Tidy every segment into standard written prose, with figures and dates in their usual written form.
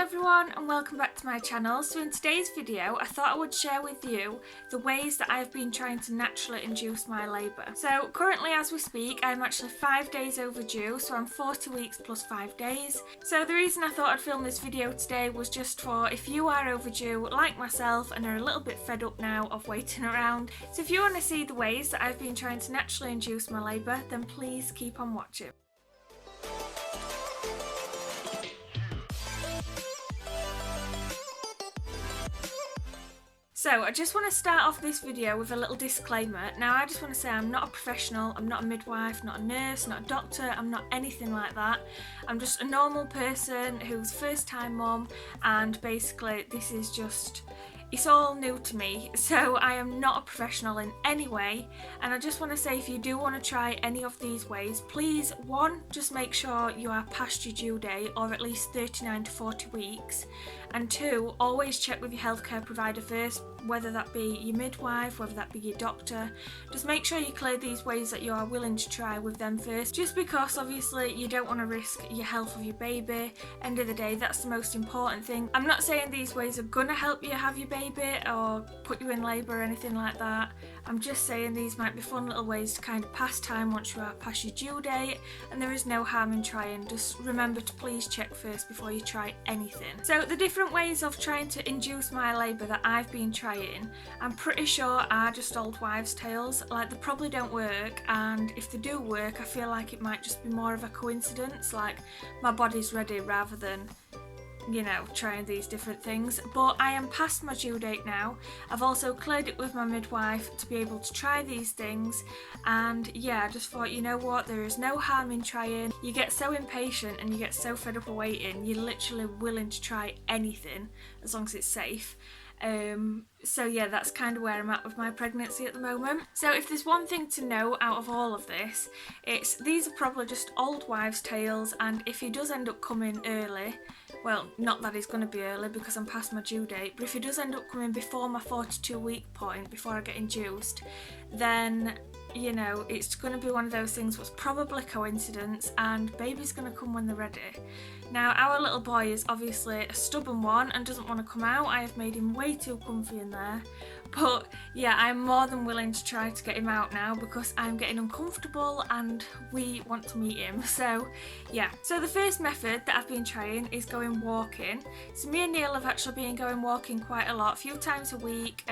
everyone and welcome back to my channel. So in today's video I thought I would share with you the ways that I've been trying to naturally induce my labour. So currently as we speak I'm actually 5 days overdue, so I'm 40 weeks plus 5 days. So the reason I thought I'd film this video today was just for if you are overdue like myself and are a little bit fed up now of waiting around. So if you want to see the ways that I've been trying to naturally induce my labour, then please keep on watching. So I just want to start off this video with a little disclaimer. Now I just want to say I'm not a professional, I'm not a midwife, not a nurse, not a doctor, I'm not anything like that. I'm just a normal person who's first time mum, and basically this is just, it's all new to me, so I am not a professional in any way. And I just want to say if you do want to try any of these ways, please, one, just make sure you are past your due date or at least 39 to 40 weeks, and two, always check with your healthcare provider first, whether that be your midwife, whether that be your doctor. Just make sure you clear these ways that you are willing to try with them first, just because obviously you don't want to risk your health of your baby. End of the day, that's the most important thing. I'm not saying these ways are gonna help you have your baby or put you in labour or anything like that. I'm just saying these might be fun little ways to kind of pass time once you are past your due date, and there is no harm in trying. Just remember to please check first before you try anything. So the different ways of trying to induce my labour that I've been trying, I'm pretty sure are just old wives' tales. Like, they probably don't work, and if they do work I feel like it might just be more of a coincidence, like my body's ready rather than, you know, trying these different things. But I am past my due date now. I've also cleared it with my midwife to be able to try these things, and yeah, I just thought, you know what, there is no harm in trying. You get so impatient and you get so fed up of waiting, you're literally willing to try anything as long as it's safe. So yeah, that's kind of where I'm at with my pregnancy at the moment. So if there's one thing to know out of all of this, it's these are probably just old wives' tales, and if he does end up coming early, well, not that he's going to be early because I'm past my due date, but if he does end up coming before my 42-week point, before I get induced, then, you know, it's going to be one of those things what's probably coincidence, and baby's going to come when they're ready. Now, our little boy is obviously a stubborn one and doesn't want to come out. I have made him way too comfy in there. But yeah, I'm more than willing to try to get him out now because I'm getting uncomfortable and we want to meet him. So yeah. So the first method that I've been trying is going walking. So me and Neil have actually been going walking quite a lot, a few times a week.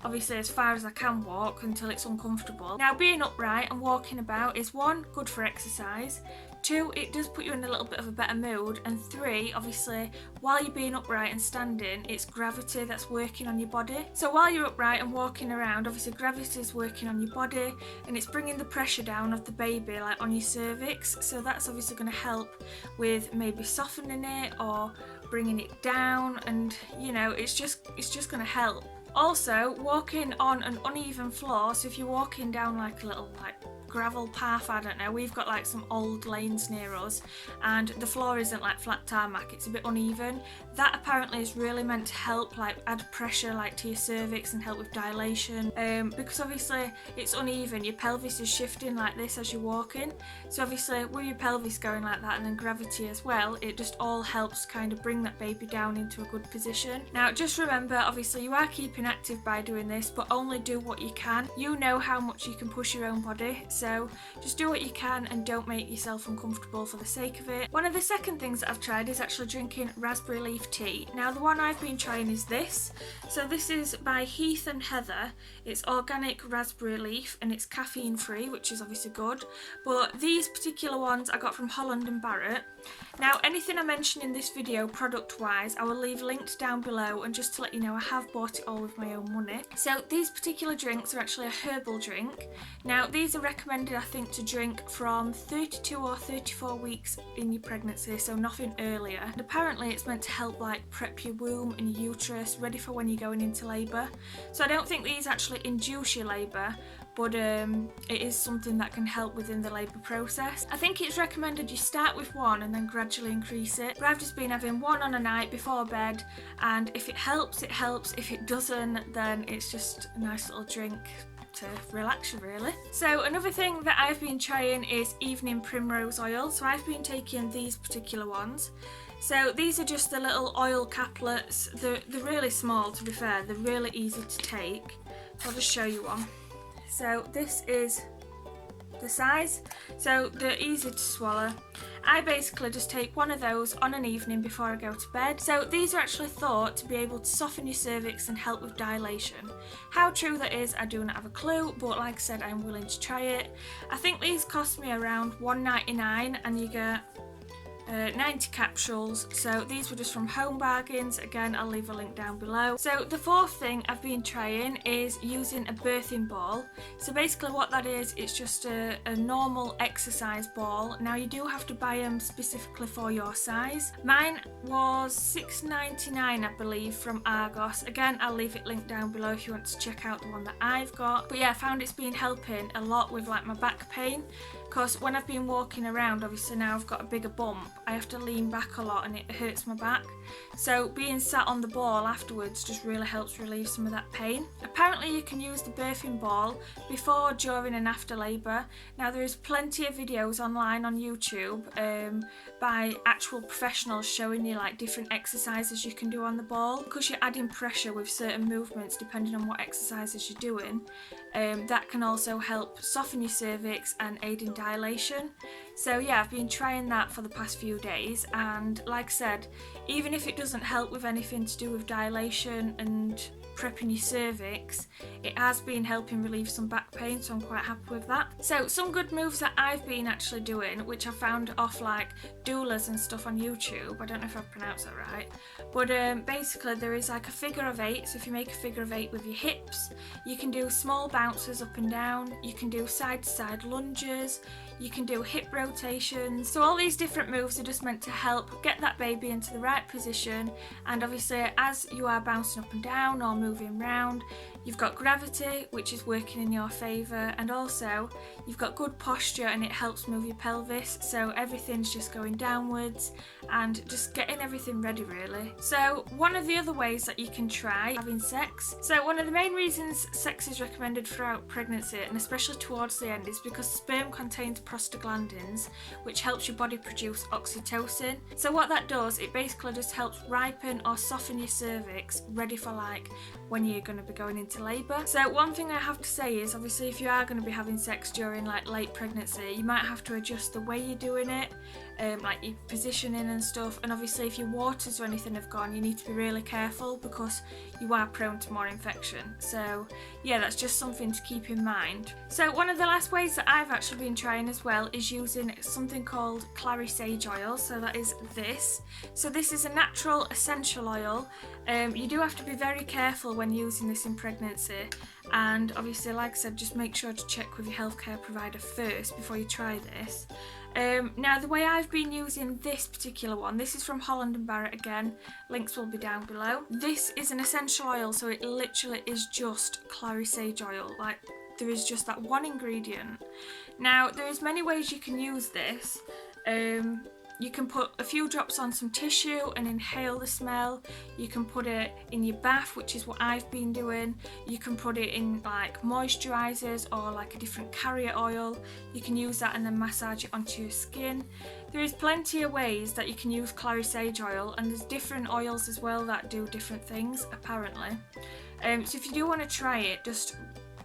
Obviously as far as I can walk until it's uncomfortable. Now, being upright and walking about is one, good for exercise, two, it does put you in a little bit of a better mood, and three, obviously while you're being upright and standing, it's gravity that's working on your body. So while you're upright and walking around, obviously gravity is working on your body and it's bringing the pressure down of the baby, like on your cervix, so that's obviously going to help with maybe softening it or bringing it down, and you know, it's just going to help. Also, walking on an uneven floor, so if you're walking down like a little gravel path, I don't know, we've got like some old lanes near us and the floor isn't like flat tarmac, it's a bit uneven. That apparently is really meant to help like add pressure like to your cervix and help with dilation, because obviously it's uneven, your pelvis is shifting like this as you're walking, so obviously with your pelvis going like that and then gravity as well, it just all helps kind of bring that baby down into a good position. Now just remember, obviously you are keeping active by doing this, but only do what you can. You know how much you can push your own body, so just do what you can and don't make yourself uncomfortable for the sake of it. One of the second things that I've tried is actually drinking raspberry leaf tea. Now the one I've been trying is this. So this is by 𝖁𝖐𝖊𝖊. It's organic raspberry leaf and it's caffeine free, which is obviously good, but these particular ones I got from Holland & Barrett. Now anything I mention in this video product wise I will leave linked down below, and just to let you know I have bought it all with my own money. So these particular drinks are actually a herbal drink. Now these are recommended I think to drink from 32 or 34 weeks in your pregnancy, so nothing earlier. And apparently it's meant to help like prep your womb and your uterus ready for when you're going into labour. So I don't think these actually induce your labour, but it is something that can help within the labour process. I think it's recommended you start with one and then gradually increase it, but I've just been having one on a night before bed, and if it helps, it helps. If it doesn't, then it's just a nice little drink to relax you, really. So another thing that I've been trying is evening primrose oil. So I've been taking these particular ones. So these are just the little oil caplets. They're really small, to be fair. They're really easy to take. I'll just show you one. So this is the size, so they're easy to swallow. I basically just take one of those on an evening before I go to bed. So these are actually thought to be able to soften your cervix and help with dilation. How true that is, I do not have a clue, but like I said, I'm willing to try it. I think these cost me around $1.99 and you get 90 capsules. So these were just from Home Bargains. Again, I'll leave a link down below. So the fourth thing I've been trying is using a birthing ball. So basically what that is, it's just a normal exercise ball. Now you do have to buy them specifically for your size. Mine was $6.99 I believe from Argos. Again, I'll leave it linked down below if you want to check out the one that I've got. But yeah, I found it's been helping a lot with like my back pain, because when I've been walking around, obviously now I've got a bigger bump, I have to lean back a lot and it hurts my back. So being sat on the ball afterwards just really helps relieve some of that pain. Apparently you can use the birthing ball before, during and after labour. Now there is plenty of videos online on YouTube by actual professionals showing you like different exercises you can do on the ball. Because you're adding pressure with certain movements depending on what exercises you're doing, that can also help soften your cervix and aid in dilation. So yeah, I've been trying that for the past few days, and like I said, even if it doesn't help with anything to do with dilation and prepping your cervix, it has been helping relieve some back pain, so I'm quite happy with that. So some good moves that I've been actually doing, which I found off like doulas and stuff on YouTube, I don't know if I've pronounced that right, but basically there is like a figure of 8. So if you make a figure of 8 with your hips, you can do small bounces up and down, you can do side to side lunges, you can do hip rotations. So all these different moves are just meant to help get that baby into the right position, and obviously as you are bouncing up and down or moving round, you've got gravity, which is working in your favour, and also you've got good posture and it helps move your pelvis, so everything's just going downwards and just getting everything ready really. So one of the other ways that you can try having sex, so one of the main reasons sex is recommended throughout pregnancy and especially towards the end is because sperm contains prostaglandins, which helps your body produce oxytocin. So what that does, it basically just helps ripen or soften your cervix ready for like when you're going to be going into labour. So one thing I have to say is, obviously if you are going to be having sex during like late pregnancy, you might have to adjust the way you're doing it, like your positioning and stuff, and obviously if your waters or anything have gone, you need to be really careful because you are prone to more infection. So yeah, that's just something to keep in mind. So one of the last ways that I've actually been trying as well is using something called Clary Sage Oil. So that is this. So this is a natural essential oil. You do have to be very careful when using this in pregnancy, and obviously like I said, just make sure to check with your healthcare provider first before you try this. Now the way I've been using this particular one, this is from Holland & Barrett again, links will be down below. This is an essential oil, so it literally is just Clary Sage Oil, like there is just that one ingredient. Now there is many ways you can use this. You can put a few drops on some tissue and inhale the smell. You can put it in your bath, which is what I've been doing. You can put it in like moisturisers or like a different carrier oil. You can use that and then massage it onto your skin. There is plenty of ways that you can use Clary Sage Oil, and there's different oils as well that do different things apparently. So if you do want to try it, just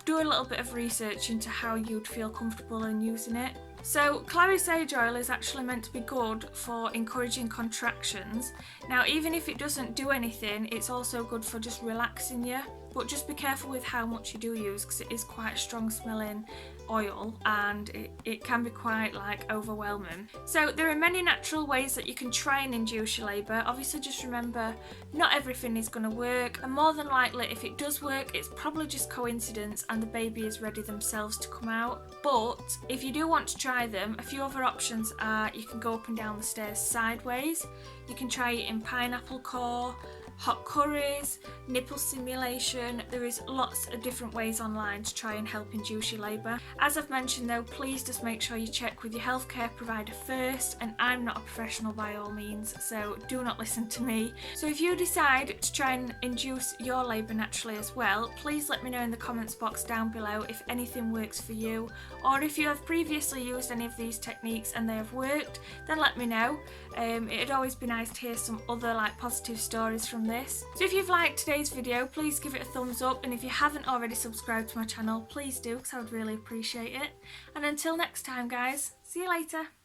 do a little bit of research into how you'd feel comfortable in using it. So Clary Sage Oil is actually meant to be good for encouraging contractions. Now even if it doesn't do anything, it's also good for just relaxing you, but just be careful with how much you do use because it is quite a strong smelling oil and it can be quite like overwhelming. So there are many natural ways that you can try and induce your labour. Obviously just remember, not everything is going to work, and more than likely if it does work, it's probably just coincidence and the baby is ready themselves to come out. But if you do want to try them, a few other options are you can go up and down the stairs sideways, you can try it in pineapple core, hot curries, nipple stimulation. There is lots of different ways online to try and help induce your labour. As I've mentioned though, please just make sure you check with your healthcare provider first, and I'm not a professional by all means, so do not listen to me. So if you decide to try and induce your labour naturally as well, please let me know in the comments box down below if anything works for you, or if you have previously used any of these techniques and they have worked, then let me know. It'd always be nice to hear some other positive stories from this. So if you've liked today's video, please give it a thumbs up, and if you haven't already subscribed to my channel, please do, because I would really appreciate it. And until next time guys, see you later.